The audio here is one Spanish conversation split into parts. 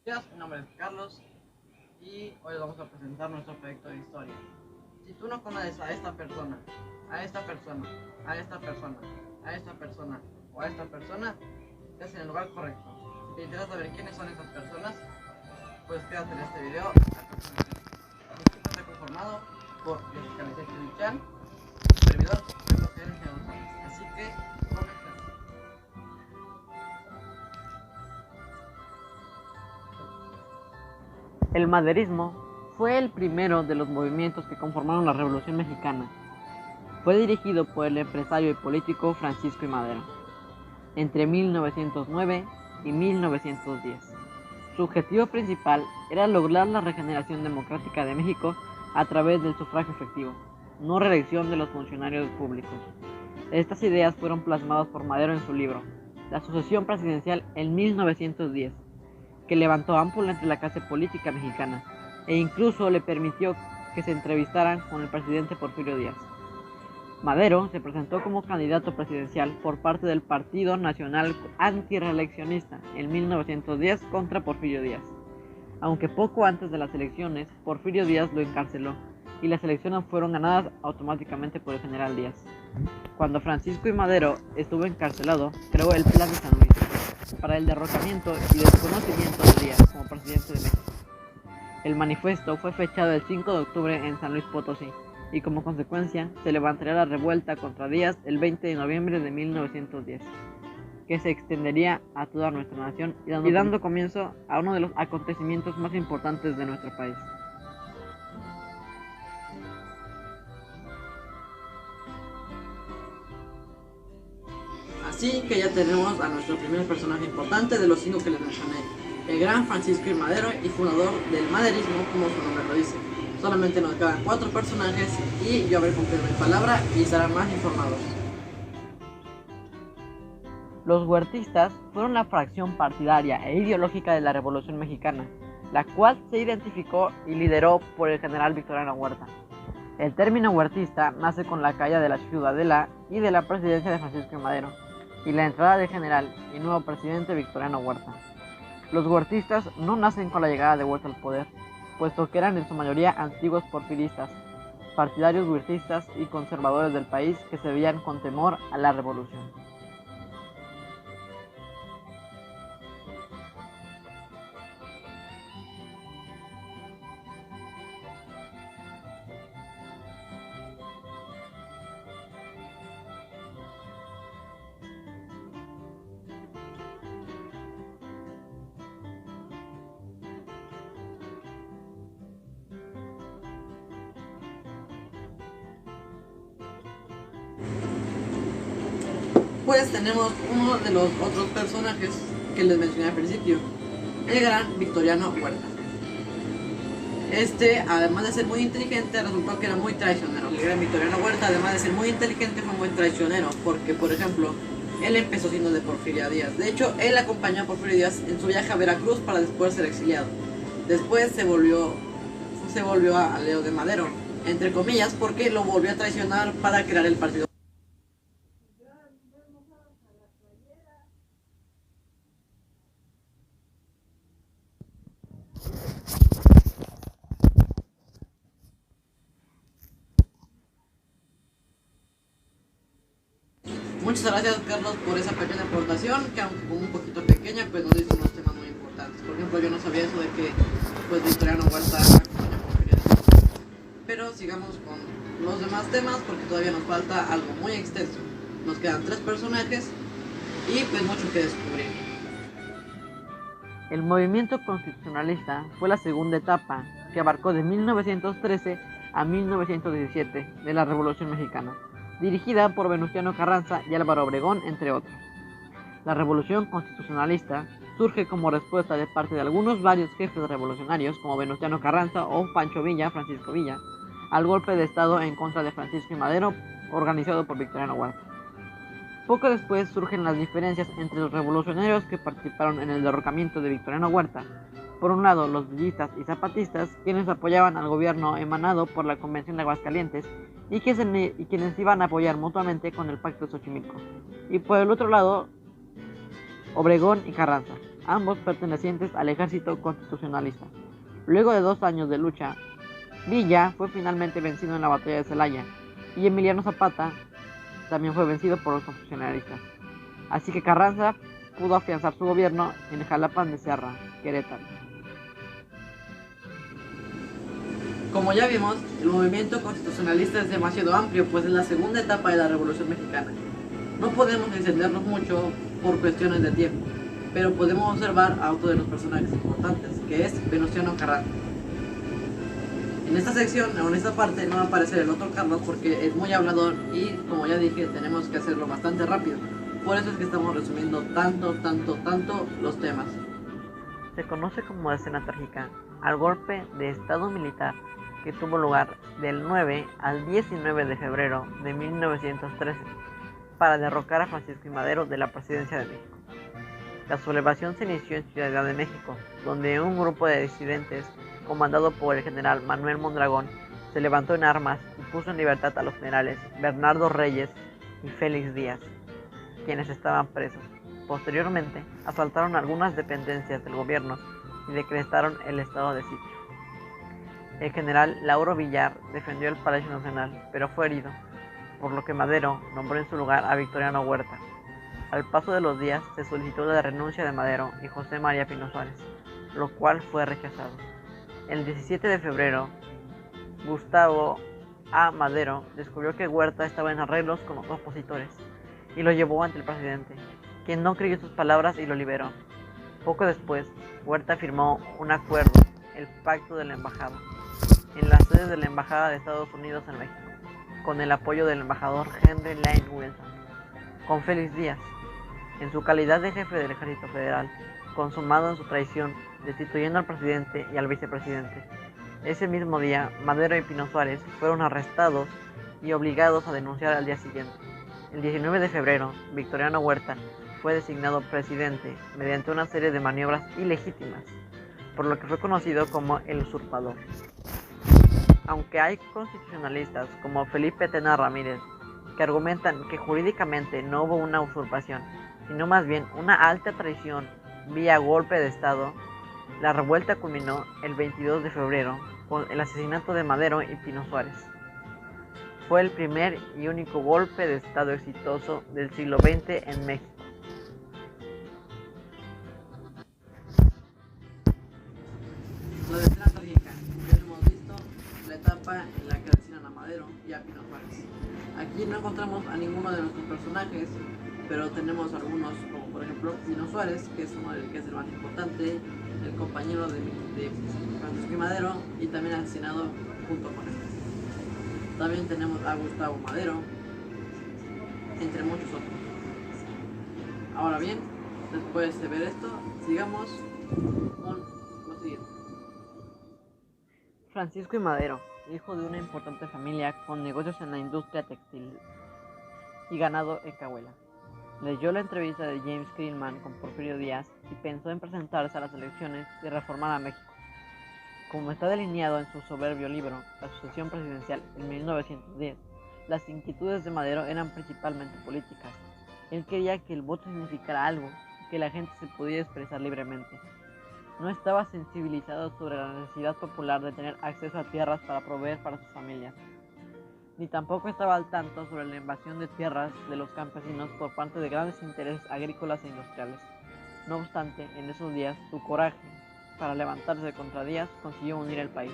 Mi nombre es Carlos y hoy vamos a presentar nuestro proyecto de historia. Si tú no conoces a esta persona, a esta persona, a esta persona, a esta persona o a esta persona, estás en el lugar correcto. Si te interesa saber quiénes son estas personas, pues quédate en este video a continuación. El equipo está conformado por Jessica Licey Chan, servidor Carlos G. González. Así que, comencemos. El maderismo fue el primero de los movimientos que conformaron la Revolución Mexicana. Fue dirigido por el empresario y político Francisco I. Madero entre 1909 y 1910. Su objetivo principal era lograr la regeneración democrática de México a través del sufragio efectivo, no reelección de los funcionarios públicos. Estas ideas fueron plasmadas por Madero en su libro, La sucesión presidencial en 1910, que levantó ámpula entre la clase política mexicana e incluso le permitió que se entrevistaran con el presidente Porfirio Díaz. Madero se presentó como candidato presidencial por parte del Partido Nacional Antirreeleccionista en 1910 contra Porfirio Díaz. Aunque poco antes de las elecciones, Porfirio Díaz lo encarceló y las elecciones fueron ganadas automáticamente por el general Díaz. Cuando Francisco I. Madero estuvo encarcelado, creó el Plan de San Luis para el derrocamiento y desconocimiento de Díaz como presidente de México. El manifiesto fue fechado el 5 de octubre en San Luis Potosí y como consecuencia se levantaría la revuelta contra Díaz el 20 de noviembre de 1910, que se extendería a toda nuestra nación y dando comienzo a uno de los acontecimientos más importantes de nuestro país. Así que ya tenemos a nuestro primer personaje importante de los 5 que les mencioné, el gran Francisco I. Madero y fundador del maderismo, como su nombre lo dice. Solamente nos quedan 4 personajes y yo habré cumplido mi palabra y estarán más informados. Los huertistas fueron la fracción partidaria e ideológica de la Revolución Mexicana, la cual se identificó y lideró por el general Victoriano Huerta. El término huertista nace con la caída de la Ciudadela y de la presidencia de Francisco I. Madero, y la entrada del general y nuevo presidente Victoriano Huerta. Los huertistas no nacen con la llegada de Huerta al poder, puesto que eran en su mayoría antiguos porfiristas, partidarios huertistas y conservadores del país que se veían con temor a la revolución. Pues tenemos uno de los otros personajes que les mencioné al principio, el gran Victoriano Huerta. Además de ser muy inteligente, resultó que era muy traicionero. El gran Victoriano Huerta, además de ser muy inteligente, fue muy traicionero, porque, por ejemplo, él empezó siendo de Porfirio Díaz. De hecho, él acompañó a Porfirio Díaz en su viaje a Veracruz para después ser exiliado. Después se volvió a Leo de Madero, entre comillas, porque lo volvió a traicionar para crear el partido. Muchas gracias, Carlos, por esa pequeña aportación, que aunque un poquito pequeña, pues nos dice unos temas muy importantes. Por ejemplo, yo no sabía eso de que pues Victoriano Huerta acompaña a Porfirio Díaz. Pero sigamos con los demás temas porque todavía nos falta algo muy extenso. Nos quedan 3 personajes y pues mucho que descubrir. El movimiento constitucionalista fue la segunda etapa que abarcó de 1913 a 1917 de la Revolución Mexicana, dirigida por Venustiano Carranza y Álvaro Obregón, entre otros. La Revolución Constitucionalista surge como respuesta de parte de varios jefes revolucionarios como Venustiano Carranza o Pancho Villa, Francisco Villa, al golpe de Estado en contra de Francisco I. Madero organizado por Victoriano Huerta. Poco después surgen las diferencias entre los revolucionarios que participaron en el derrocamiento de Victoriano Huerta. Por un lado, los villistas y zapatistas, quienes apoyaban al gobierno emanado por la Convención de Aguascalientes y quienes iban a apoyar mutuamente con el Pacto de Xochimilco. Y por el otro lado, Obregón y Carranza, ambos pertenecientes al ejército constitucionalista. Luego de 2 años de lucha, Villa fue finalmente vencido en la batalla de Celaya y Emiliano Zapata también fue vencido por los constitucionalistas. Así que Carranza pudo afianzar su gobierno en Xalapan de Serra, Querétaro. Como ya vimos, el movimiento constitucionalista es demasiado amplio, pues es la segunda etapa de la Revolución Mexicana. No podemos extendernos mucho por cuestiones de tiempo, pero podemos observar a otro de los personajes importantes, que es Venustiano Carranza. En esta sección, o en esta parte, no va a aparecer el otro Carlos porque es muy hablador y, como ya dije, tenemos que hacerlo bastante rápido. Por eso es que estamos resumiendo tanto los temas. Se conoce como escena trágica al golpe de estado militar que tuvo lugar del 9 al 19 de febrero de 1913 para derrocar a Francisco I. Madero de la presidencia de México. La sublevación se inició en Ciudad de México, donde un grupo de disidentes, comandado por el general Manuel Mondragón, se levantó en armas y puso en libertad a los generales Bernardo Reyes y Félix Díaz, quienes estaban presos. Posteriormente, asaltaron algunas dependencias del gobierno y decretaron el estado de sitio. El general Lauro Villar defendió el Palacio Nacional, pero fue herido, por lo que Madero nombró en su lugar a Victoriano Huerta. Al paso de los días, se solicitó la renuncia de Madero y José María Pino Suárez, lo cual fue rechazado. El 17 de febrero, Gustavo A. Madero descubrió que Huerta estaba en arreglos con los opositores y lo llevó ante el presidente, quien no creyó sus palabras y lo liberó. Poco después, Huerta firmó un acuerdo, el Pacto de la Embajada, en la sede de la Embajada de Estados Unidos en México, con el apoyo del embajador Henry Lane Wilson, con Félix Díaz, en su calidad de jefe del Ejército Federal, consumado en su traición, destituyendo al presidente y al vicepresidente. Ese mismo día, Madero y Pino Suárez fueron arrestados y obligados a denunciar al día siguiente. El 19 de febrero, Victoriano Huerta fue designado presidente mediante una serie de maniobras ilegítimas, por lo que fue conocido como el usurpador. Aunque hay constitucionalistas como Felipe Tena Ramírez que argumentan que jurídicamente no hubo una usurpación, sino más bien una alta traición vía golpe de Estado, la revuelta culminó el 22 de febrero con el asesinato de Madero y Pino Suárez. Fue el primer y único golpe de Estado exitoso del siglo XX en México. La escena trágica. Ya hemos visto la etapa en la que asesinan a Madero y a Pino Suárez. Aquí no encontramos a ninguno de nuestros personajes, pero tenemos algunos, como por ejemplo Pino Suárez, que es el más importante, el compañero de Francisco I. Madero, y también asesinado junto con él. También tenemos a Gustavo Madero, entre muchos otros. Ahora bien, después de ver esto, sigamos con lo siguiente. Francisco I. Madero, hijo de una importante familia con negocios en la industria textil y ganado en Cahuela. Leyó la entrevista de James Krillman con Porfirio Díaz y pensó en presentarse a las elecciones y reformar a México. Como está delineado en su soberbio libro, La sucesión presidencial, en 1910, las inquietudes de Madero eran principalmente políticas. Él quería que el voto significara algo y que la gente se pudiera expresar libremente. No estaba sensibilizado sobre la necesidad popular de tener acceso a tierras para proveer para sus familias, ni tampoco estaba al tanto sobre la invasión de tierras de los campesinos por parte de grandes intereses agrícolas e industriales. No obstante, en esos días, su coraje para levantarse contra Díaz consiguió unir el país.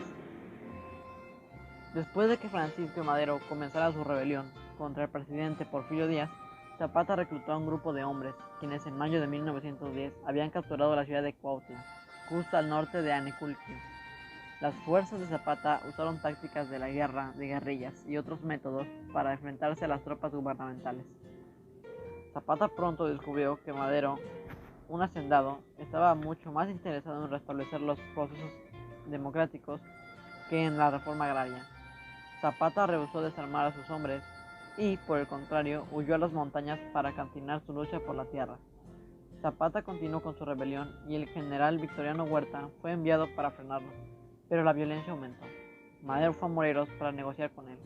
Después de que Francisco I. Madero comenzara su rebelión contra el presidente Porfirio Díaz, Zapata reclutó a un grupo de hombres, quienes en mayo de 1910 habían capturado la ciudad de Cuautla, justo al norte de Anaculqui. Las fuerzas de Zapata usaron tácticas de la guerra de guerrillas y otros métodos para enfrentarse a las tropas gubernamentales. Zapata pronto descubrió que Madero, un hacendado, estaba mucho más interesado en restablecer los procesos democráticos que en la reforma agraria. Zapata rehusó desarmar a sus hombres y, por el contrario, huyó a las montañas para continuar su lucha por la tierra. Zapata continuó con su rebelión y el general Victoriano Huerta fue enviado para frenarlo, pero la violencia aumentó. Madero fue a Morelos para negociar con él,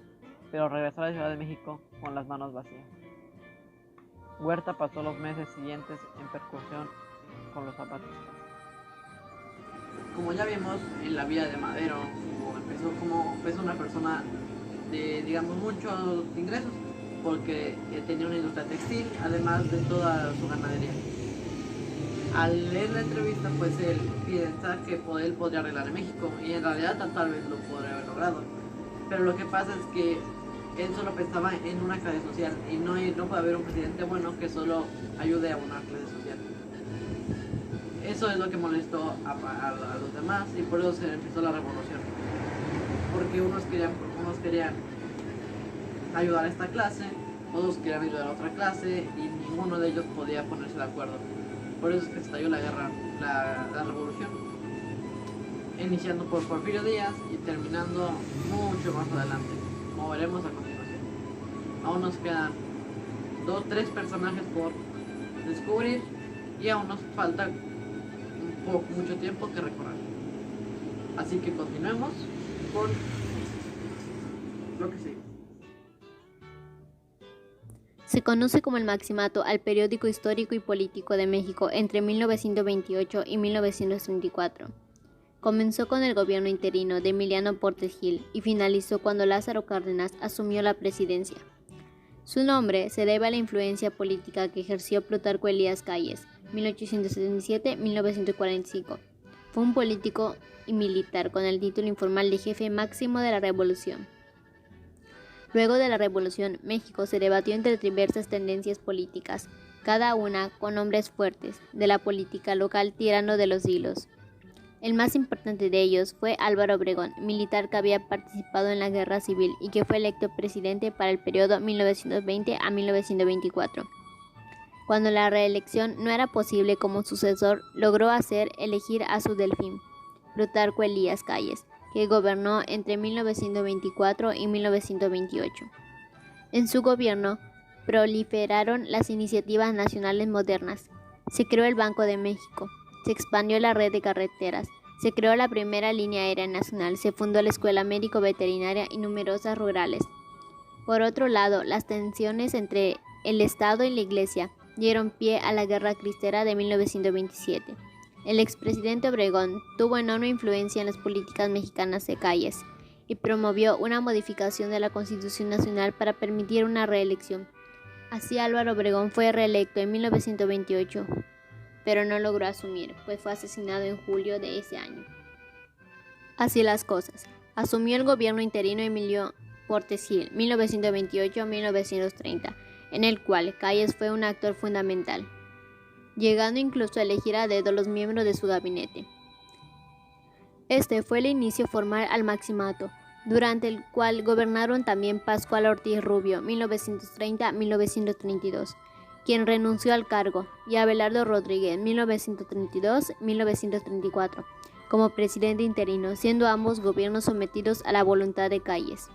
pero regresó a la Ciudad de México con las manos vacías. Huerta pasó los meses siguientes en persecución con los zapatistas. Como ya vimos en la vida de Madero, empezó una persona de, digamos, muchos ingresos, porque tenía una industria textil, además de toda su ganadería. Al leer la entrevista, pues él piensa que él podría arreglar en México, y en realidad tal vez lo podría haber logrado. Pero lo que pasa es que él solo pensaba en una clase social, y no puede haber un presidente bueno que solo ayude a una clase social. Eso es lo que molestó a los demás, y por eso se empezó la revolución. Porque unos querían ayudar a esta clase, otros querían ayudar a otra clase, y ninguno de ellos podía ponerse de acuerdo. Por eso es que estalló la guerra, la revolución, iniciando por Porfirio Díaz y terminando mucho más adelante, como veremos a continuación. Aún nos quedan 3 personajes por descubrir, y aún nos falta mucho tiempo que recorrer. Así que continuemos con lo que sigue. Se conoce como el Maximato al periódico histórico y político de México entre 1928 y 1934. Comenzó con el gobierno interino de Emiliano Portes Gil y finalizó cuando Lázaro Cárdenas asumió la presidencia. Su nombre se debe a la influencia política que ejerció Plutarco Elías Calles, 1877-1945. Fue un político y militar con el título informal de jefe máximo de la revolución. Luego de la revolución, México se debatió entre diversas tendencias políticas, cada una con hombres fuertes de la política local tirando de los hilos. El más importante de ellos fue Álvaro Obregón, militar que había participado en la Guerra Civil y que fue electo presidente para el periodo 1920 a 1924. Cuando la reelección no era posible como sucesor, logró hacer elegir a su delfín, Plutarco Elías Calles, que gobernó entre 1924 y 1928. En su gobierno proliferaron las iniciativas nacionales modernas. Se creó el Banco de México, se expandió la red de carreteras, se creó la primera línea aérea nacional, se fundó la escuela médico-veterinaria y numerosas rurales. Por otro lado, las tensiones entre el Estado y la Iglesia dieron pie a la Guerra Cristera de 1927. El expresidente Obregón tuvo enorme influencia en las políticas mexicanas de Calles y promovió una modificación de la Constitución Nacional para permitir una reelección. Así Álvaro Obregón fue reelecto en 1928, pero no logró asumir, pues fue asesinado en julio de ese año. Así las cosas, asumió el gobierno interino Emilio Portes Gil, 1928-1930, en el cual Calles fue un actor fundamental, llegando incluso a elegir a dedo los miembros de su gabinete. Este fue el inicio formal al Maximato, durante el cual gobernaron también Pascual Ortiz Rubio, 1930-1932, quien renunció al cargo, y Abelardo Rodríguez, 1932-1934, como presidente interino, siendo ambos gobiernos sometidos a la voluntad de Calles.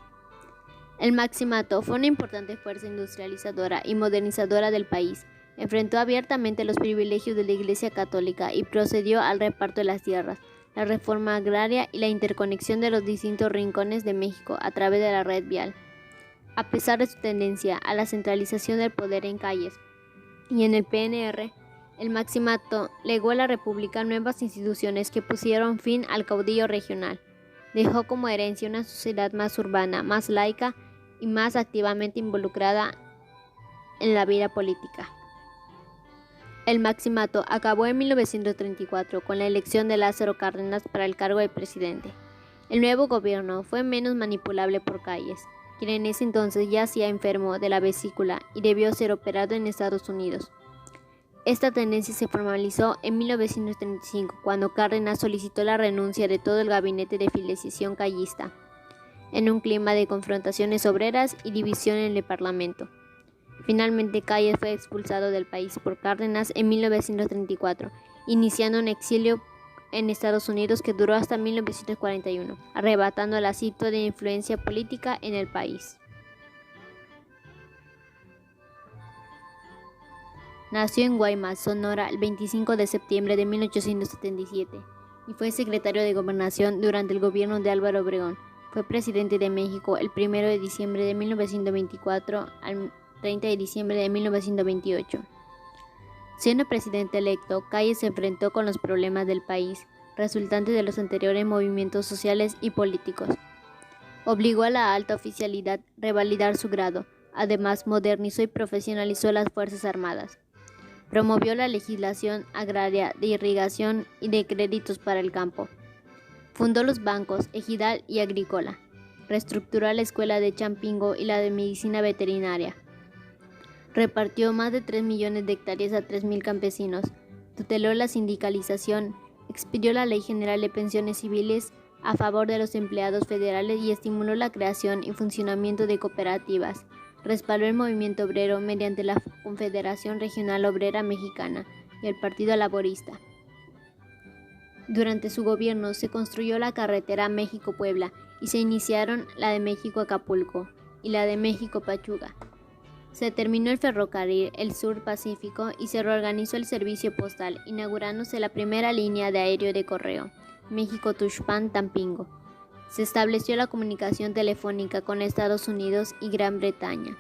El Maximato fue una importante fuerza industrializadora y modernizadora del país. Enfrentó abiertamente los privilegios de la Iglesia Católica y procedió al reparto de las tierras, la reforma agraria y la interconexión de los distintos rincones de México a través de la red vial. A pesar de su tendencia a la centralización del poder en Calles y en el PNR, el Maximato legó a la República nuevas instituciones que pusieron fin al caudillo regional. Dejó como herencia una sociedad más urbana, más laica y más activamente involucrada en la vida política. El Maximato acabó en 1934 con la elección de Lázaro Cárdenas para el cargo de presidente. El nuevo gobierno fue menos manipulable por Calles, quien en ese entonces yacía enfermo de la vesícula y debió ser operado en Estados Unidos. Esta tendencia se formalizó en 1935, cuando Cárdenas solicitó la renuncia de todo el gabinete de filiación callista, en un clima de confrontaciones obreras y división en el Parlamento. Finalmente, Calles fue expulsado del país por Cárdenas en 1934, iniciando un exilio en Estados Unidos que duró hasta 1941, arrebatando el asiento de influencia política en el país. Nació en Guaymas, Sonora, el 25 de septiembre de 1877 y fue secretario de Gobernación durante el gobierno de Álvaro Obregón. Fue presidente de México el 1 de diciembre de 1924 al 30 de diciembre de 1928. Siendo presidente electo, Calles se enfrentó con los problemas del país, resultantes de los anteriores movimientos sociales y políticos. Obligó a la alta oficialidad a revalidar su grado. Además, modernizó y profesionalizó las Fuerzas Armadas. Promovió la legislación agraria de irrigación y de créditos para el campo. Fundó los bancos Ejidal y Agrícola. Reestructuró la escuela de Champingo y la de medicina veterinaria. Repartió más de 3 millones de hectáreas a 3.000 campesinos. Tuteló la sindicalización. Expidió la Ley General de Pensiones Civiles a favor de los empleados federales y estimuló la creación y funcionamiento de cooperativas. Respaldó el movimiento obrero mediante la Confederación Regional Obrera Mexicana y el Partido Laborista. Durante su gobierno se construyó la carretera México-Puebla y se iniciaron la de México-Acapulco y la de México-Pachuca. Se terminó el ferrocarril El Sur Pacífico y se reorganizó el servicio postal, inaugurándose la primera línea de aéreo de correo, México-Tuxpan-Tampingo. Se estableció la comunicación telefónica con Estados Unidos y Gran Bretaña,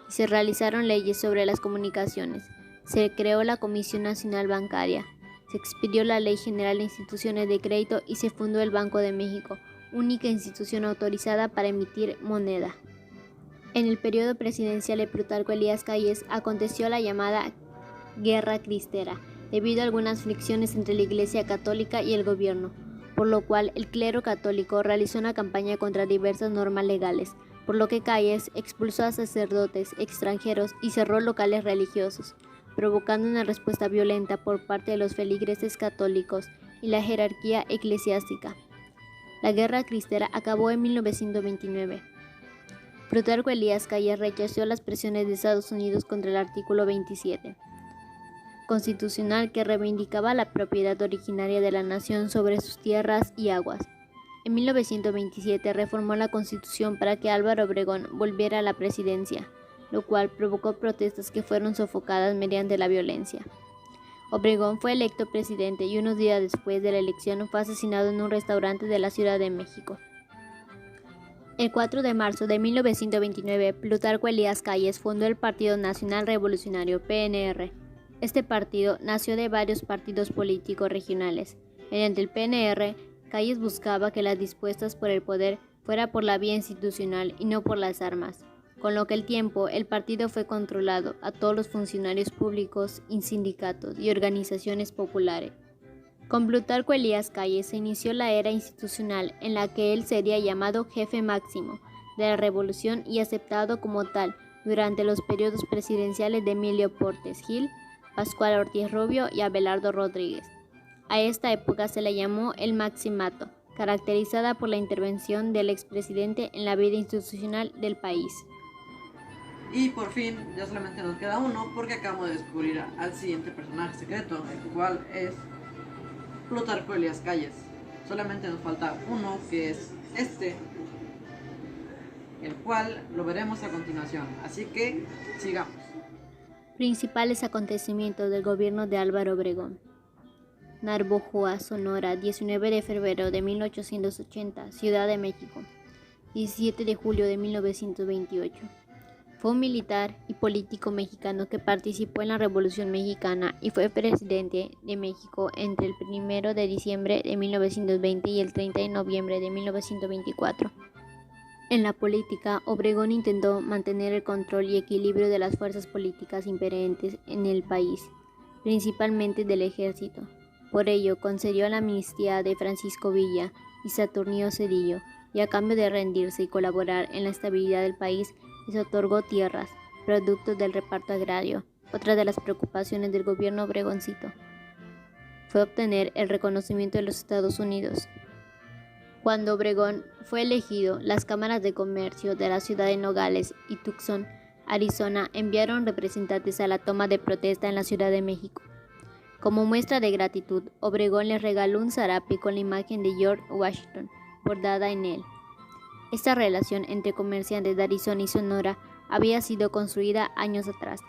y se realizaron leyes sobre las comunicaciones. Se creó la Comisión Nacional Bancaria, se expidió la Ley General de Instituciones de Crédito y se fundó el Banco de México, única institución autorizada para emitir moneda. En el periodo presidencial de Plutarco Elías Calles aconteció la llamada Guerra Cristera, debido a algunas fricciones entre la Iglesia Católica y el gobierno, por lo cual el clero católico realizó una campaña contra diversas normas legales, por lo que Calles expulsó a sacerdotes extranjeros y cerró locales religiosos, provocando una respuesta violenta por parte de los feligreses católicos y la jerarquía eclesiástica. La Guerra Cristera acabó en 1929. Plutarco Elías Calles rechazó las presiones de Estados Unidos contra el artículo 27 constitucional que reivindicaba la propiedad originaria de la nación sobre sus tierras y aguas. En 1927 reformó la Constitución para que Álvaro Obregón volviera a la presidencia, lo cual provocó protestas que fueron sofocadas mediante la violencia. Obregón fue electo presidente y unos días después de la elección fue asesinado en un restaurante de la Ciudad de México. El 4 de marzo de 1929, Plutarco Elías Calles fundó el Partido Nacional Revolucionario, PNR. Este partido nació de varios partidos políticos regionales. Mediante el PNR, Calles buscaba que las dispuestas por el poder fuera por la vía institucional y no por las armas, con lo que el partido fue controlado a todos los funcionarios públicos y sindicatos y organizaciones populares. Con Plutarco Elías Calles se inició la era institucional en la que él sería llamado jefe máximo de la revolución y aceptado como tal durante los periodos presidenciales de Emilio Portes Gil, Pascual Ortiz Rubio y Abelardo Rodríguez. A esta época se le llamó el Maximato, caracterizada por la intervención del expresidente en la vida institucional del país. Y por fin, ya solamente nos queda uno porque acabamos de descubrir al siguiente personaje secreto, el cual es Plutarco Elías Calles. Solamente nos falta uno, que es este, el cual lo veremos a continuación. Así que sigamos. Principales acontecimientos del gobierno de Álvaro Obregón. Navojoa, Sonora, 19 de febrero de 1880, Ciudad de México, 17 de julio de 1928. Fue un militar y político mexicano que participó en la Revolución Mexicana y fue presidente de México entre el 1 de diciembre de 1920 y el 30 de noviembre de 1924. En la política, Obregón intentó mantener el control y equilibrio de las fuerzas políticas imperentes en el país, principalmente del ejército. Por ello, concedió la amnistía de Francisco Villa y Saturnino Cedillo, y a cambio de rendirse y colaborar en la estabilidad del país, les otorgó tierras, productos del reparto agrario. Otra de las preocupaciones del gobierno obregoncito fue obtener el reconocimiento de los Estados Unidos. Cuando Obregón fue elegido, las cámaras de comercio de la ciudad de Nogales y Tucson, Arizona, enviaron representantes a la toma de protesta en la Ciudad de México. Como muestra de gratitud, Obregón les regaló un zarape con la imagen de George Washington, bordada en él. Esta relación entre comerciantes de Arizona y Sonora había sido construida años atrás,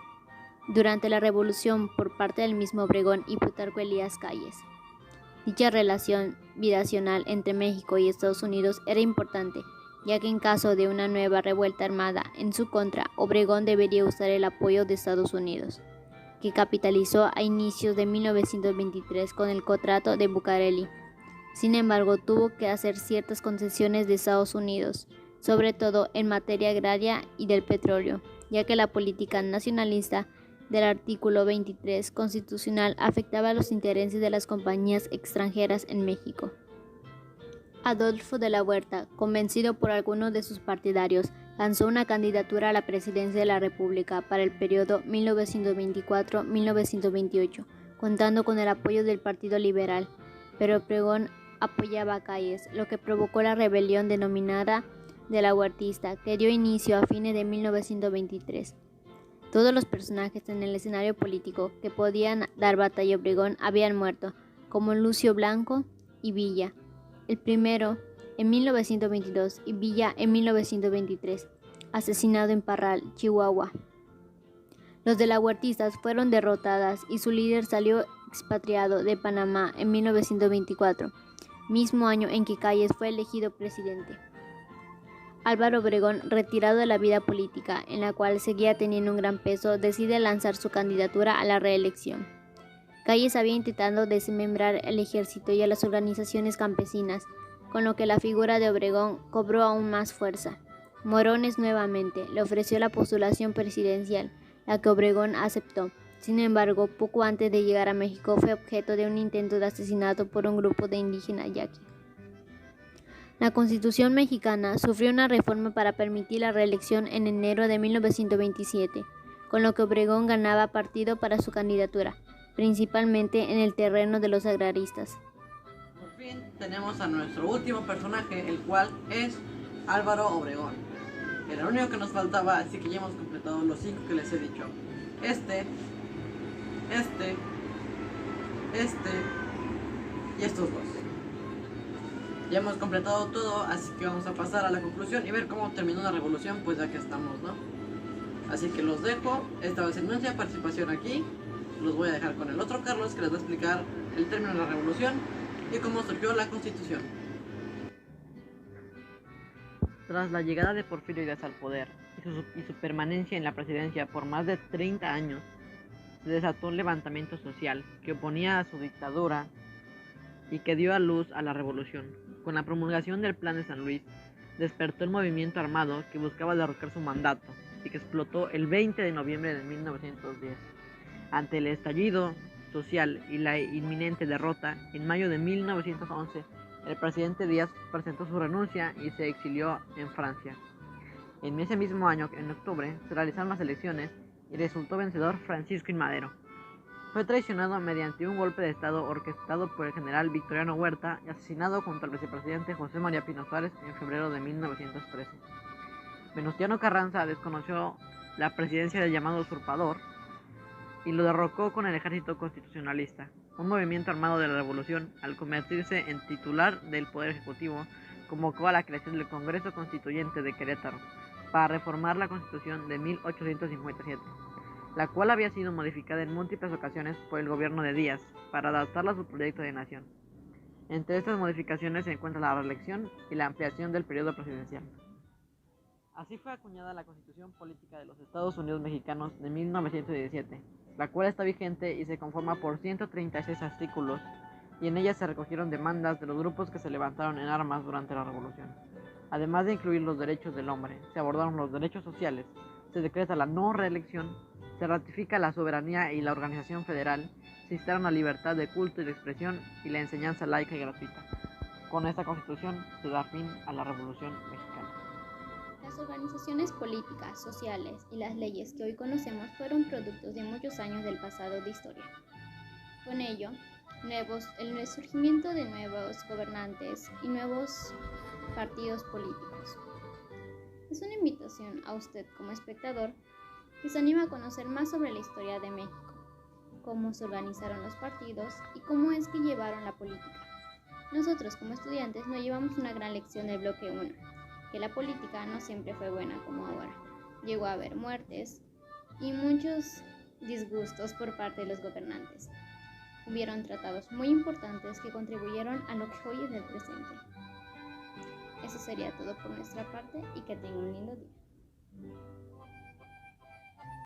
durante la Revolución por parte del mismo Obregón y Plutarco Elías Calles. Dicha relación bilateral entre México y Estados Unidos era importante, ya que en caso de una nueva revuelta armada en su contra, Obregón debería usar el apoyo de Estados Unidos. que capitalizó a inicios de 1923 con el Contrato de Bucareli. Sin embargo, tuvo que hacer ciertas concesiones de Estados Unidos, sobre todo en materia agraria y del petróleo, ya que la política nacionalista del artículo 23 constitucional afectaba los intereses de las compañías extranjeras en México. Adolfo de la Huerta, convencido por algunos de sus partidarios, lanzó una candidatura a la presidencia de la República para el periodo 1924-1928, contando con el apoyo del Partido Liberal, pero Obregón apoyaba a Calles, lo que provocó la rebelión denominada de la Huertista, que dio inicio a fines de 1923. Todos los personajes en el escenario político que podían dar batalla a Obregón habían muerto, como Lucio Blanco y Villa, el primero en 1922 y Villa en 1923, asesinado en Parral, Chihuahua. Los de la Huertistas fueron derrotadas y su líder salió expatriado de Panamá en 1924, mismo año en que Calles fue elegido presidente. Álvaro Obregón, retirado de la vida política, en la cual seguía teniendo un gran peso, decide lanzar su candidatura a la reelección. Calles había intentado desmembrar el ejército y a las organizaciones campesinas, con lo que la figura de Obregón cobró aún más fuerza. Morones nuevamente le ofreció la postulación presidencial, la que Obregón aceptó. Sin embargo, poco antes de llegar a México fue objeto de un intento de asesinato por un grupo de indígenas yaqui. La Constitución mexicana sufrió una reforma para permitir la reelección en enero de 1927, con lo que Obregón ganaba partido para su candidatura, principalmente en el terreno de los agraristas. Por fin tenemos a nuestro último personaje, el cual es Álvaro Obregón. Era lo único que nos faltaba, así que ya hemos completado los 5 que les he dicho. Este y estos dos. Ya hemos completado todo, así que vamos a pasar a la conclusión y ver cómo terminó la revolución, pues ya que estamos, ¿no? Así que los dejo, esta va a ser nuestra participación aquí. Los voy a dejar con el otro Carlos, que les va a explicar el término de la revolución y cómo surgió la Constitución. Tras la llegada de Porfirio Díaz al poder y su permanencia en la presidencia por más de 30 años, se desató un levantamiento social que oponía a su dictadura y que dio a luz a la revolución. Con la promulgación del Plan de San Luis, despertó el movimiento armado que buscaba derrocar su mandato y que explotó el 20 de noviembre de 1910. Ante el estallido social y la inminente derrota, en mayo de 1911, el presidente Díaz presentó su renuncia y se exilió en Francia. En ese mismo año, en octubre, se realizaron las elecciones y resultó vencedor Francisco I. Madero. Fue traicionado mediante un golpe de estado orquestado por el general Victoriano Huerta y asesinado junto al vicepresidente José María Pino Suárez en febrero de 1913. Venustiano Carranza desconoció la presidencia del llamado usurpador y lo derrocó con el ejército constitucionalista, un movimiento armado de la revolución. Al convertirse en titular del Poder Ejecutivo, convocó a la creación del Congreso Constituyente de Querétaro para reformar la Constitución de 1857. La cual había sido modificada en múltiples ocasiones por el gobierno de Díaz para adaptarla a su proyecto de nación. Entre estas modificaciones se encuentra la reelección y la ampliación del periodo presidencial. Así fue acuñada la Constitución Política de los Estados Unidos Mexicanos de 1917, la cual está vigente y se conforma por 136 artículos, y en ella se recogieron demandas de los grupos que se levantaron en armas durante la Revolución. Además de incluir los derechos del hombre, se abordaron los derechos sociales, se decreta la no reelección, se ratifica la soberanía y la organización federal, se instaura la libertad de culto y de expresión y la enseñanza laica y gratuita. Con esta Constitución se da fin a la Revolución Mexicana. Las organizaciones políticas, sociales y las leyes que hoy conocemos fueron productos de muchos años del pasado de historia. Con ello, el surgimiento de nuevos gobernantes y nuevos partidos políticos. Es una invitación a usted como espectador que se anima a conocer más sobre la historia de México, cómo se organizaron los partidos y cómo es que llevaron la política. Nosotros como estudiantes nos llevamos una gran lección del bloque 1, que la política no siempre fue buena como ahora. Llegó a haber muertes y muchos disgustos por parte de los gobernantes. Hubieron tratados muy importantes que contribuyeron a lo que hoy es el presente. Eso sería todo por nuestra parte y que tengan un lindo día.